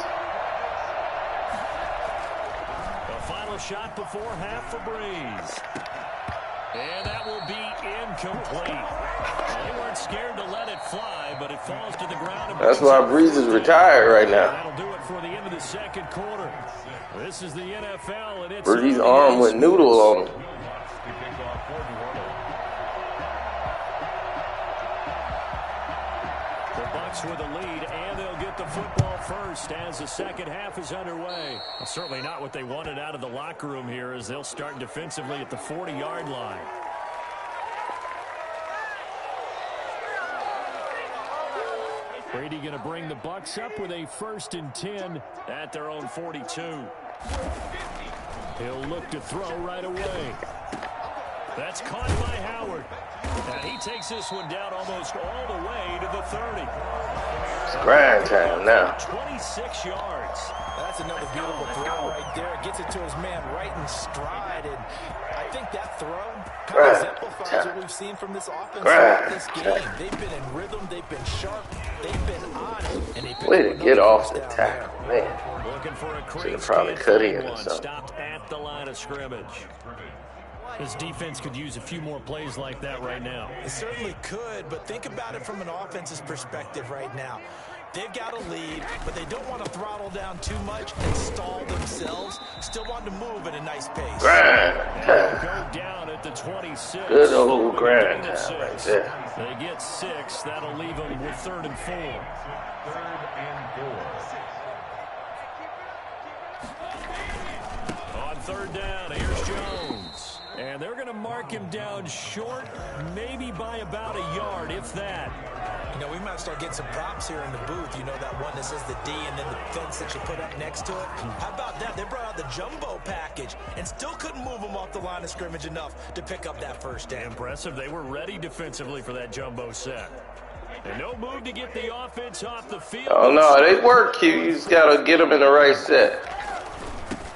The final shot before half for Breeze. And that will be incomplete. They weren't scared to let it fly, but it falls to the ground. That's why Breeze is retired right now. That'll do it for the end of the 2nd quarter. This is the NFL, and it's Breeze's arm went noodle on him. The Bucs with a lead, and they'll get the football first as the 2nd half is underway. Well, certainly not what they wanted out of the locker room here as they'll start defensively at the 40-yard line. Brady going to bring the Bucs up with a 1st and 10 at their own 42. He'll look to throw right away. That's caught by Howard. And he takes this one down almost all the way to the 30. It's grind time now. 26 yards. That's another beautiful throw right there. Gets it to his man right in stride. And I think that throw kind of exemplifies what we've seen from this offense throughout this game. They've been in rhythm. They've been sharp. They've been on it. And they've been way to get off the tackle, man. Looking for a should have probably cut in or something. Stopped at the line of scrimmage. This defense could use a few more plays like that right now. It certainly could, but think about it from an offense's perspective right now. They've got a lead, but they don't want to throttle down too much and stall themselves. Still want to move at a nice pace. Grind time. Go down at the 26. Good old grind time right there. They get 6. That'll leave them with 3rd and 4. 3rd and 4. On 3rd down, here's Jones. And they're going to mark him down short, maybe by about a yard, if that. You know, we might start getting some props here in the booth. You know, that one that says the D and then the fence that you put up next to it. How about that? They brought out the jumbo package and still couldn't move them off the line of scrimmage enough to pick up that 1st down. Impressive. They were ready defensively for that jumbo set. And no move to get the offense off the field. Oh, no, they work, Q. You just got to get them in the right set.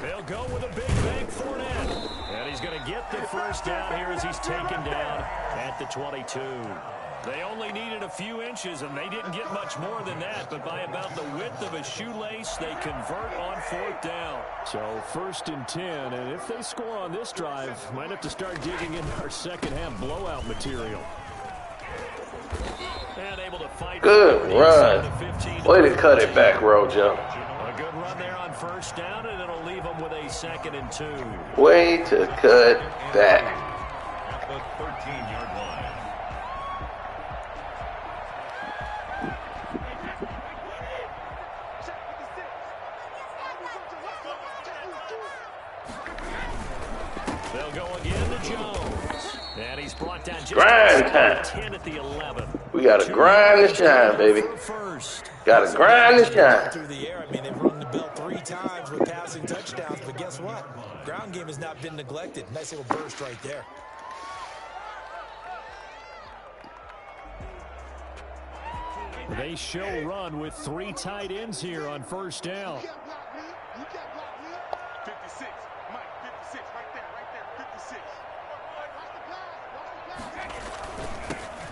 They'll go with a big bang Fournette. And he's going to get the 1st down here as he's taken down at the 22. They only needed a few inches, and they didn't get much more than that. But by about the width of a shoelace, they convert on 4th down. So 1st and 10, and if they score on this drive, might have to start digging into our 2nd half blowout material. And able to fight. Good run. Way to cut it back, Rojo. A good run there on 1st down, and it'll leave them with a 2nd and 2. Way to cut back. At the 13-yard line. They'll go again to Jones. And he's brought down just grind time. 10 at the 11. We got to grind and shine, baby. Got to grind and shine. Through the air. I mean, they've rung the bell 3 times with passing touchdowns, but guess what? Ground game has not been neglected. Nice little burst right there. They show run with 3 tight ends here on first down. 56, Mike, 56, right there, 56.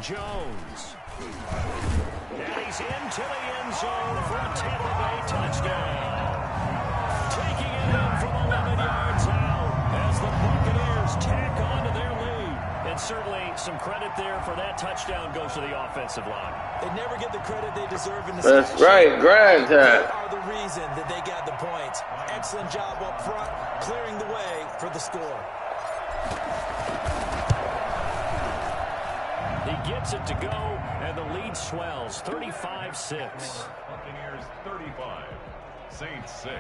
Jones. And he's into the end zone for a Tampa Bay touchdown. Taking it in from 11 yards out as the Buccaneers tack on to their lead. And certainly some credit there for that touchdown goes to the offensive line. They never get the credit they deserve in the That's right, grind time. They are the reason that they got the points. Excellent job up front, clearing the way for the score. He gets it to go, and the lead swells, 35-6. Buccaneers 35, Saints 6.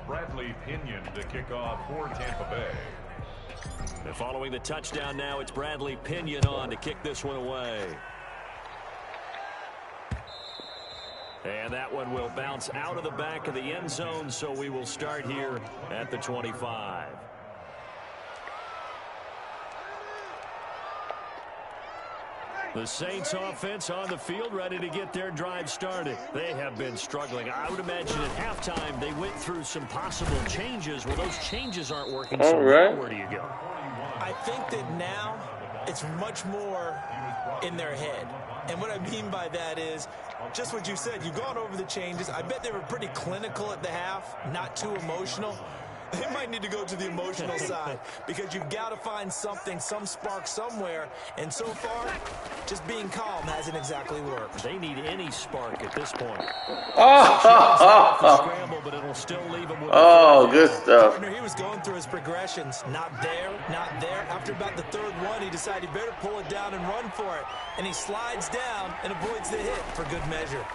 Bradley Pinion to kick off for Tampa Bay. And following the touchdown now, it's Bradley Pinion on to kick this one away. And that one will bounce out of the back of the end zone, so we will start here at the 25. The Saints offense on the field ready to get their drive started. They have been struggling. I would imagine at halftime they went through some possible changes. Well, those changes aren't working, so where do you go? I think that now it's much more in their head. And what I mean by that is just what you said. You've gone over the changes. I bet they were pretty clinical at the half, not too emotional. They might need to go to the emotional side because you've got to find something, some spark somewhere. And so far, just being calm hasn't exactly worked. They need any spark at this point. Oh, but it'll still leave him with good stuff. Partner, he was going through his progressions. Not there, not there. After about the third one, he decided he better pull it down and run for it. And he slides down and avoids the hit for good measure.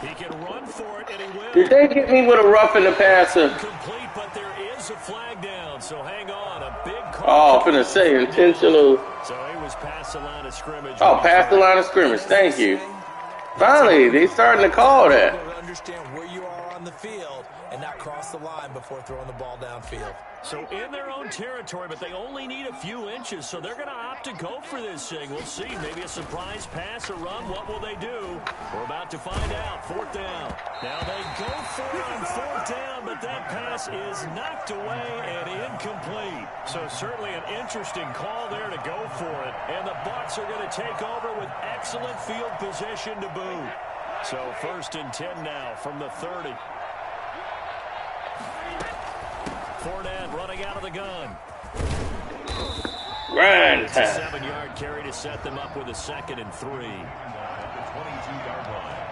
He can run for it, and he will. Did they get me with a roughing the passer? Complete, but there is a flag down, so hang on. A big call. Oh, I'm finna say intentional. So he was past the line of scrimmage. Oh, past the line of scrimmage. Thank you. Finally, they starting to call that. Understand where you are on the field and not cross the line before throwing the ball downfield. So in their own territory, but they only need a few inches, so they're going to opt to go for this thing. We'll see. Maybe a surprise pass or run. What will they do? We're about to find out. 4th down. Now they go for it on 4th down, but that pass is knocked away and incomplete. So certainly an interesting call there to go for it. And the Bucs are going to take over with excellent field position to boot. So 1st and 10 now from the 30. Fournette running out of the gun. Grind time. It's a 7-yard carry to set them up with a 2nd and 3. At the 22-yard line,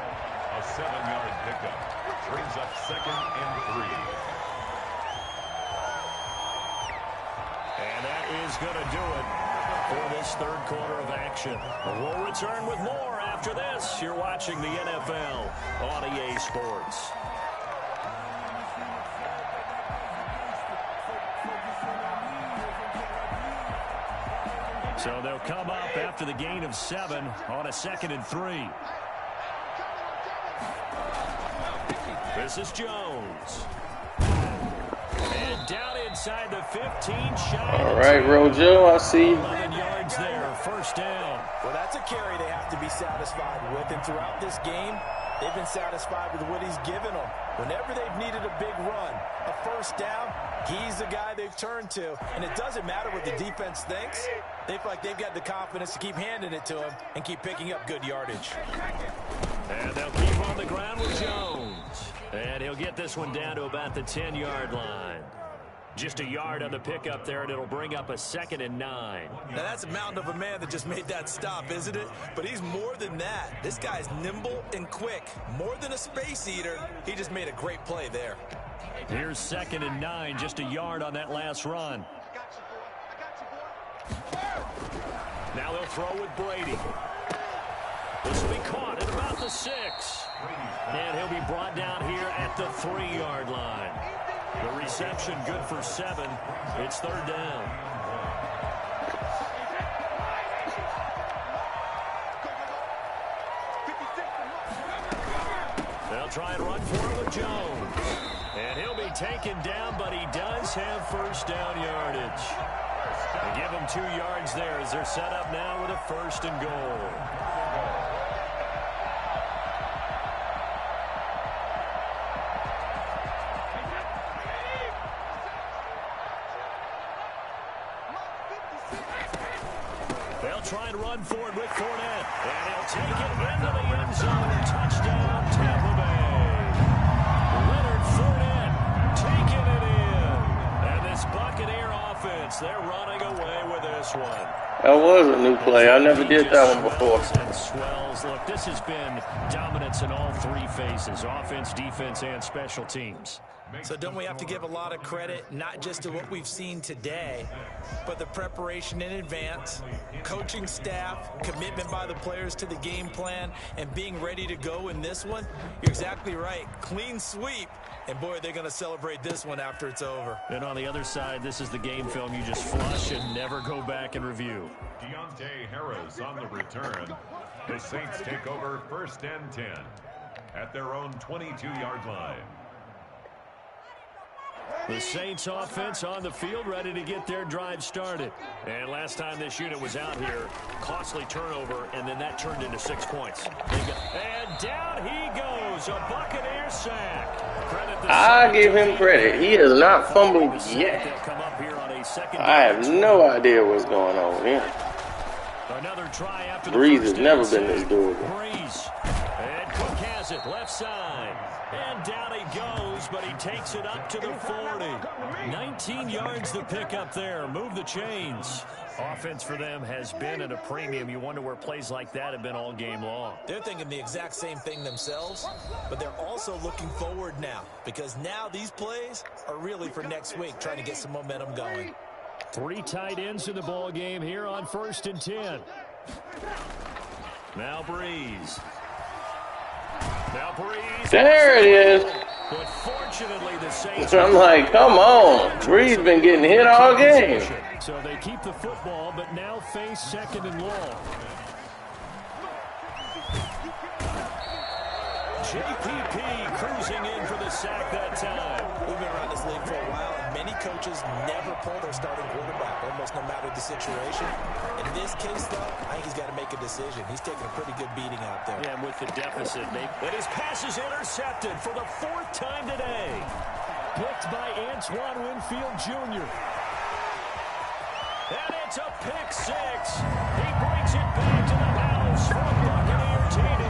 a 7-yard pickup brings up 2nd and 3. And that is going to do it for this 3rd quarter of action. We'll return with more after this. You're watching the NFL on EA Sports. So they'll come up after the gain of 7 on a 2nd and 3. This is Jones. And down inside the 15, shot. All right, Rojo, I see. 11 yards there, 1st down. Well, that's a carry they have to be satisfied with. And throughout this game, they've been satisfied with what he's given them. Whenever they've needed a big run, a 1st down, he's the guy they've turned to. And it doesn't matter what the defense thinks. They feel like they've got the confidence to keep handing it to him and keep picking up good yardage. And they'll keep on the ground with Jones. And he'll get this one down to about the 10-yard line. Just a yard on the pickup there, and it'll bring up a 2nd and 9. Now, that's a mountain of a man that just made that stop, isn't it? But he's more than that. This guy's nimble and quick. More than a space eater, he just made a great play there. Here's 2nd and 9, just a yard on that last run. Now they'll throw with Brady. This will be caught at about the the 6. And he'll be brought down here at the 3-yard line. The reception good for 7. It's 3rd down. They'll try and run for it with Jones. And he'll be taken down, but he does have 1st down yardage. They give him 2 yards there as they're set up now with a 1st and goal. They'll try and run for it with Fournette. And he'll take it into the end zone. Touchdown, Tampa Bay. Leonard Fournette taking it in. And this Buccaneer offense, they're running away with this one. That was a new play. I never did that one before. And swells. Look, this has been dominance in all 3 phases, offense, defense, and special teams. So don't we have to give a lot of credit, not just to what we've seen today, but the preparation in advance, coaching staff, commitment by the players to the game plan, and being ready to go in this one? You're exactly right. Clean sweep. And, boy, they're going to celebrate this one after it's over. And on the other side, this is the game film you just flush and never go back and review. Deontay Harris on the return. The Saints take over 1st and 10 at their own 22-yard line. The Saints offense on the field, ready to get their drive started. And last time this unit was out here, costly turnover, and then that turned into 6 points. And down he goes, a Buccaneer sack. I give him credit. He has not fumbled yet. I have no idea what's going on with him. Another try after Breeze has never been this durable. Breeze. And Cook has it, left side. And down he goes, but he takes it up to the 40. 19 yards to pick up there. Move the chains. Offense for them has been at a premium. You wonder where plays like that have been all game long. They're thinking the exact same thing themselves, but they're also looking forward now, because now these plays are really for next week, trying to get some momentum going. 3 tight ends in the ball game here on 1st and 10. Now Breeze. There it is. But fortunately, the Saints. I'm like, come on. Breeze been getting hit all game. So they keep the football, but now face 2nd and long. JPP cruising in for the sack that time. We've been around this league for a while, and many coaches never pull their starting quarterback, almost no matter the situation. In this case, though, I think he's got to make a decision. He's taking a pretty good beating out there. Yeah, and with the deficit, and his pass is intercepted for the 4th time today. Picked by Antoine Winfield Jr. And it's a pick 6. He brings it back to the house for a Buccaneer TD.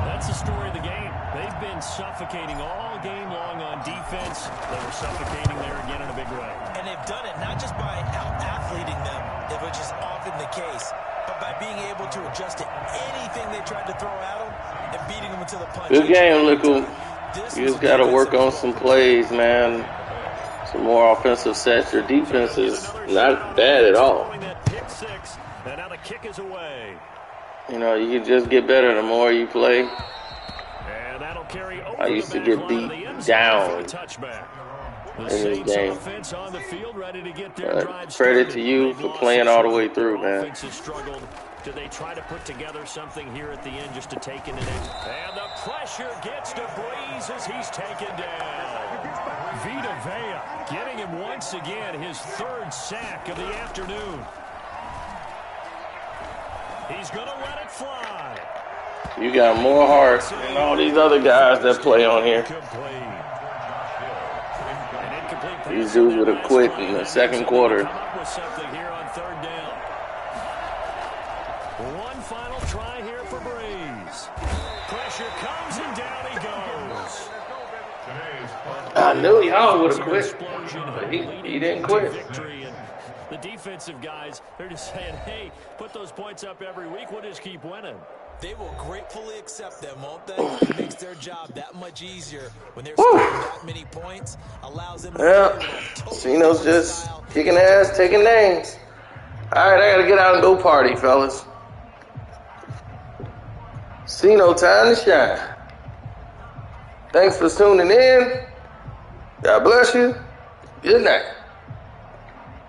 That's the story of the game. They've been suffocating all game long on defense. They were suffocating there again in a big way. And they've done it not just by out-athleting them, which is often the case, but by being able to adjust to anything they tried to throw at them and beating them until the punch. Good game, Lickle. You just got to work on some plays, man. Some more offensive sets. Your defense is not bad at all. And now the kick is away. You know, you can just get better the more you play. And that'll carry over. I used to get beat down in this game. But credit to you for playing all the way through, man. Do they try to put together something here at the end just to take it in? And the pressure gets to Breeze as he's taken down. Vita Vea getting him once again, his 3rd sack of the afternoon. He's going to let it fly. You got more heart than all these other guys that play on here. These dudes would have quit in the 2nd quarter. One final try here for Breeze. Pressure comes and down he goes. I knew y'all would have quit, but he didn't quit. The defensive guys, they're just saying, hey, put those points up every week. We'll just keep winning. They will gratefully accept them, won't they? It makes their job that much easier when they're scoring that many points. Allows them to Cino's just kicking ass, taking names. All right, I got to get out and go party, fellas. See no time to shine. Thanks for tuning in. God bless you. Good night.